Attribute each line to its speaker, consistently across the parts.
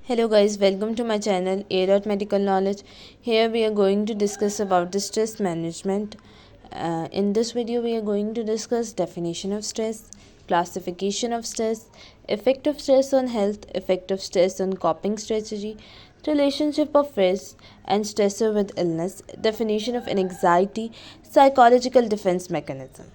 Speaker 1: Hello guys, welcome to my channel Medical Knowledge. Here we are going to discuss about the stress management. In this video we are going to discuss definition of stress, classification of stress, effect of stress on health, effect of stress on coping strategy, relationship of stress and stressor with illness, definition of anxiety, psychological defense mechanism.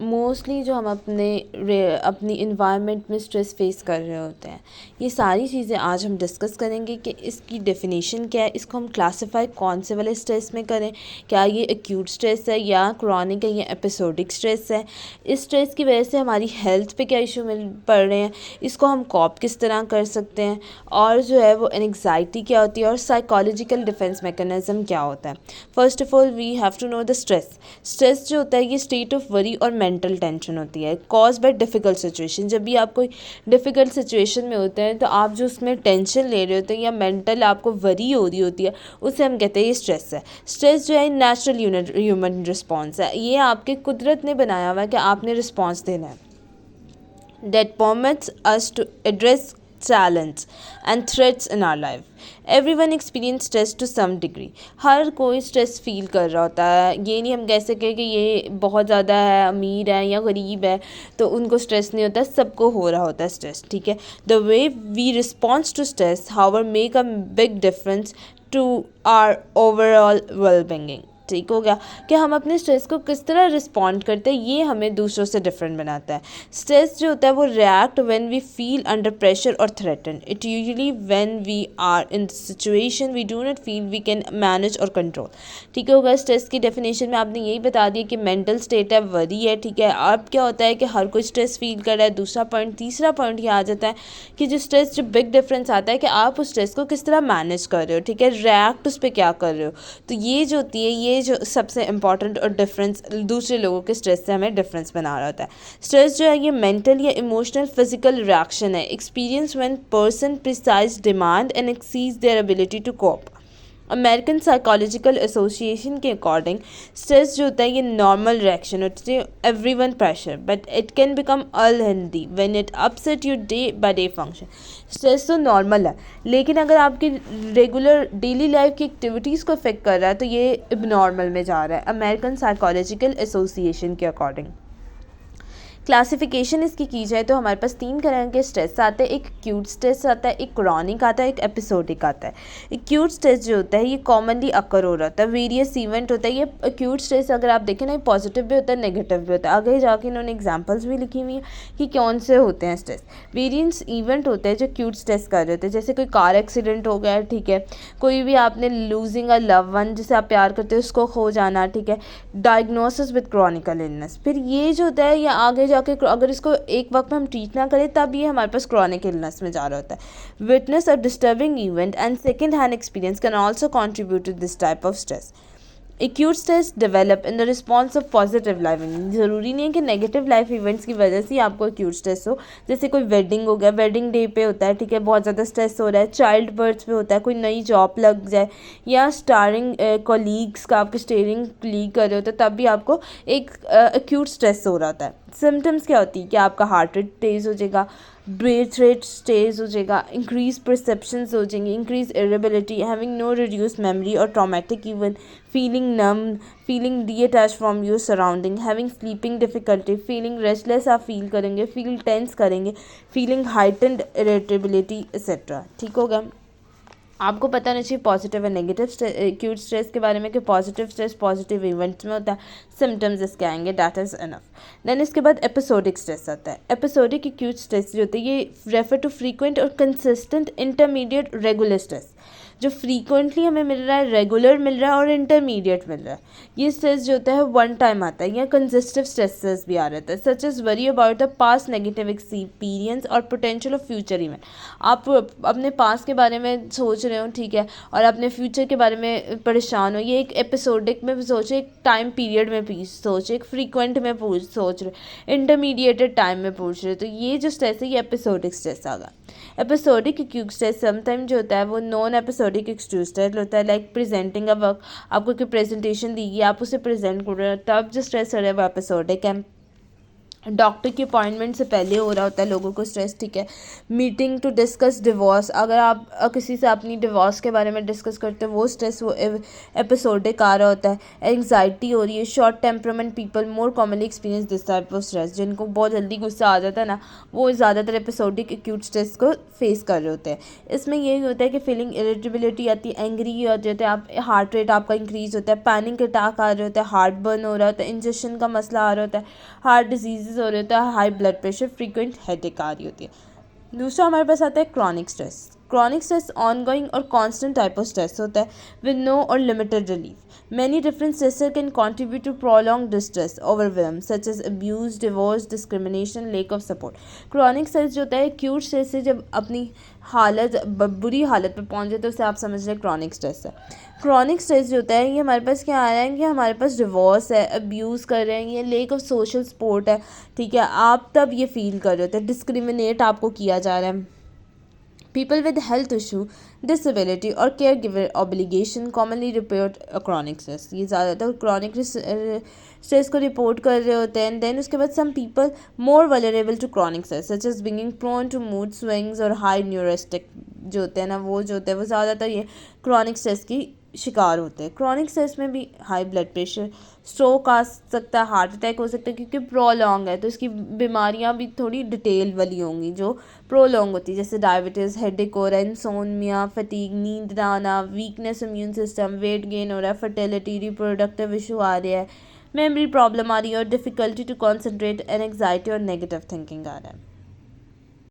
Speaker 1: Mostly जो हम अपनी environment में stress face कर रहे होते हैं, ये सारी चीज़ें आज हम डिस्कस करेंगे कि इसकी डेफिनेशन क्या है, इसको हम क्लासिफाई कौन से वाले स्ट्रेस में करें, क्या ये एक्यूट स्ट्रेस है या क्रॉनिक है या एपिसोडिक स्ट्रेस है, इस स्ट्रेस की वजह से हमारी हेल्थ पे क्या इशू मिल पड़ रहे हैं, इसको हम कॉप किस तरह कर सकते हैं, और जो है वो एंग्जाइटी क्या होती है और साइकोलॉजिकल डिफेंस मैकेनिज्म क्या होता है। First of all we have to know the stress जो होता है ये स्टेट ऑफ वरी और मेंटल टेंशन होती है कॉज बाय डिफ़िकल्ट सिचुएशन। जब भी आप कोई डिफ़िकल्ट सिचुएशन में होते हैं तो आप जो उसमें टेंशन ले रहे होते हैं या मेंटल आपको वरी हो रही होती है, उसे हम कहते हैं ये स्ट्रेस है। स्ट्रेस जो है नेचुरल ह्यूमन रिस्पॉन्स है, ये आपके कुदरत ने बनाया हुआ है कि आपने रिस्पॉन्स देना है। That permits us to address challenge and threats in our life. Everyone experience stress to some degree. हर कोई स्ट्रेस फील कर रहा होता है। ये नहीं हम कह सकें कि ये बहुत ज़्यादा है, अमीर है या गरीब है तो उनको स्ट्रेस नहीं होता, सबको हो रहा होता है स्ट्रेस, ठीक है। The way we response to stress however make a big difference to our overall wellbeing. ठीक हो गया कि हम अपने स्ट्रेस को किस तरह रिस्पॉन्ड करते हैं, ये हमें दूसरों से डिफरेंट बनाता है। स्ट्रेस जो होता है वो react when we feel under pressure or threaten. It usually when we are in situation we do not feel we can manage or control. ठीक होगा। स्ट्रेस की डेफिनेशन में आपने यही बता दिया कि मेंटल स्टेट है, वरी है, ठीक है। अब क्या होता है कि हर कोई स्ट्रेस फील कर रहा है। दूसरा पॉइंट, तीसरा पॉइंट ये आ जाता है कि जो स्ट्रेस जो बिग डिफरेंस आता है कि आप उस स्ट्रेस को किस तरह मैनेज कर रहे हो, ठीक है, रिएक्ट उस पर क्या कर रहे हो। तो ये जो होती है, ये जो सबसे इंपॉर्टेंट और डिफरेंस दूसरे लोगों के स्ट्रेस से हमें डिफरेंस बना रहा होता है। स्ट्रेस जो है ये मेंटल या इमोशनल फिजिकल रिएक्शन है experience when person precise demand and exceeds their ability to cope. American Psychological Association के अकॉर्डिंग स्ट्रेस जो होता है ये नॉर्मल रिएक्शन होती है everyone pressure, but it can become unhealthy when it upset your day by day function. Stress तो normal है, लेकिन अगर आपकी रेगुलर डेली लाइफ की एक्टिविटीज़ को अफेक्ट कर रहा है तो ये इबनॉर्मल में जा रहा है अमेरिकन साइकोलॉजिकल एसोसिएशन के अकॉर्डिंग। क्लासिफिकेशन इसकी की जाए तो हमारे पास 3 तरह के स्ट्रेस आते हैं। एक एक्यूट स्ट्रेस आता है, एक क्रॉनिक आता है, एक एपिसोडिक आता है। एक्यूट स्ट्रेस जो होता है ये कॉमनली अकर हो रहा होता है, वेरियस इवेंट होता है। ये एक्यूट स्ट्रेस अगर आप देखें ना, ये पॉजिटिव भी होता है, नेगेटिव भी होता है। आगे जाके इन्होंने एग्जाम्पल्स भी लिखी हुई हैं कि कौन से होते हैं स्ट्रेस। वेरियस इवेंट होते हैं जो एक्यूट स्ट्रेस कर रहे होते हैं, जैसे कोई कार एक्सीडेंट हो गया, ठीक है, कोई भी आपने लूजिंग अ लव वन जिसे आप प्यार करते हो उसको खो जाना, ठीक है, डायग्नोसिस विद क्रॉनिकल इलनेस। फिर ये जो होता है ये आगे जाके अगर इसको एक वक्त में हम ट्रीट ना करें तब ये हमारे पास क्रॉनिक इलनेस में जा रहा होता है। Witness a disturbing event and second hand experience can also contribute to this type of stress. Acute stress develop in the response of positive life event. ज़रूरी नहीं है कि नेगेटिव लाइफ इवेंट्स की वजह से आपको एक्यूट स्ट्रेस हो। जैसे कोई वेडिंग हो गया, वेडिंग डे पे होता है, ठीक है, बहुत ज़्यादा स्ट्रेस हो रहा है। चाइल्ड बर्थ पे होता है, कोई नई जॉब लग जाए या स्टारिंग कॉलीग्स का आपके स्टेयरिंग लीग कर रहे होते हैं, तब भी आपको एक एक्यूट स्ट्रेस हो रहा होता है। सिम्टम्स क्या होती है कि आपका हार्ट रेट तेज़ हो जाएगा, ब्रेथ रेट तेज हो जाएगा, इंक्रीज परसेप्शंस हो जाएंगे, increase irritability, having no reduce memory or traumatic event, feeling numb, feeling detach from your surrounding, having sleeping difficulty, feeling restless आप फील करेंगे, फील टेंस करेंगे, फीलिंग हाइटेंड इरिटेबिलिटी एक्सेट्रा। ठीक होगा। आपको पता नहीं चाहिए पॉजिटिव और नेगेटिव एक्यूट स्ट्रेस के बारे में कि पॉजिटिव स्ट्रेस पॉजिटिव इवेंट्स में होता है, सिम्टम्स इसके आएंगे, दैट इज़ इनफ। देन इसके बाद एपिसोडिक स्ट्रेस आता है। एपिसोडिक एक्यूट स्ट्रेस जो होती है ये रेफर टू फ्रीक्वेंट और कंसिस्टेंट इंटरमीडिएट रेगुलर स्ट्रेस, जो फ्रीक्वेंटली हमें मिल रहा है, रेगुलर मिल रहा है और इंटरमीडिएट मिल रहा है। ये स्ट्रेस जो होता है वन टाइम आता है या कंसिस्टिव स्ट्रेसेस भी आ रहता है, such as worry about the past negative experience और पोटेंशियल ऑफ फ्यूचर इवेंट। आप अपने पास्ट के बारे में सोच रहे हो, ठीक है, और अपने फ्यूचर के बारे में परेशान हो, ये एक एपिसोडिक में सोचे, एक टाइम पीरियड में भी सोचे, एक फ्रीक्वेंट में सोच रहे, इंटरमीडिएटेड टाइम में पूछ रहे, तो ये जो स्ट्रेस है ये एपिसोडिक स्ट्रेस आ गया। एपिसोडिक एक्यूट स्ट्रेस समटाइम जो होता है वो नॉन एपिसोडिक एक्यूट स्ट्रेस होता है, लाइक प्रेजेंटिंग अ वर्क, आपको कोई प्रेजेंटेशन दी गई, आप उसे प्रेजेंट कर रहे हो, तब जो स्ट्रेस हो रहा है वो एपिसोडिक है। डॉक्टर की अपॉइंटमेंट से पहले हो रहा होता है लोगों को स्ट्रेस, ठीक है। मीटिंग टू डिस्कस डिवोर्स, अगर आप किसी से अपनी डिवोर्स के बारे में डिस्कस करते हो वो स्ट्रेस वो एपिसोडिक आ रहा होता है। एंग्जाइटी हो रही है। Short temperament people more commonly experience this type of stress, जिनको बहुत जल्दी गुस्सा आ जाता है ना, वो ज़्यादातर एपिसोडिक एक्यूट स्ट्रेस को फेस कर रहे होते हैं। इसमें यही होता है कि फीलिंग इरिटेबिलिटी आती है, एंग्री हो जाते हैं आप, हार्ट रेट आपका इंक्रीज होता है, पैनिक अटैक आ रहे होता है, हार्ट बर्न हो रहा होता है, इंजेक्शन का मसला आ रहा होता है, हार्ट डिजीज़ हो रहा होता है, high blood pressure, frequent headache आ रही होती है। दूसरा हमारे पास आता है chronic stress. Chronic stress ongoing और कांस्टेंट टाइप ऑफ स्ट्रेस होता है with no or limited relief. Many different stressor can contribute to prolong distress, overwhelm such as abuse, divorce, discrimination, lack of support. Chronic stress जो होता है acute stress से जब अपनी हालत बुरी हालत पे पहुंच जाए तो उसे आप समझ लें क्रॉनिक स्ट्रेस है। क्रॉनिक स्ट्रेस जो होता है ये हमारे पास क्या आ रहा है कि हमारे पास डिवोर्स है, अब्यूज़ कर रहे हैं, ये लेक ऑफ सोशल सपोर्ट है, ठीक है। आप तब ये फील कर रहे होते हैं डिस्क्रिमिनेट आपको किया जा रहा है। People with health issue, disability और caregiver obligation commonly report a chronic stress, ये ज़्यादातर chronic stress को रिपोर्ट कर रहे होते हैं। देन उसके बाद some people more vulnerable to chronic stress such as being prone to mood swings और high neuristic जो होते हैं ना, वो जो होते हैं वो ज़्यादातर ये chronic stress की शिकार होते हैं। क्रॉनिक स्ट्रेस में भी हाई ब्लड प्रेशर, स्ट्रोक आ सकता है, हार्ट अटैक हो सकता है, क्योंकि प्रोलॉन्ग है तो इसकी बीमारियां भी थोड़ी डिटेल वाली होंगी जो प्रोलॉन्ग होती है, जैसे डायबिटीज़, हेडेक हो रहा है, इंसोमिया, फटीग, नींद ना आना, weakness immune system, weight gain हो रहा है, फर्टिलिटी, रिप्रोडक्टिव इशू आ रहा है, मेमोरी प्रॉब्लम आ रही है और डिफ़िकल्टी टू कॉन्सेंट्रेट, एंग्जाइटी और नेगेटिव थिंकिंग आ रहा है।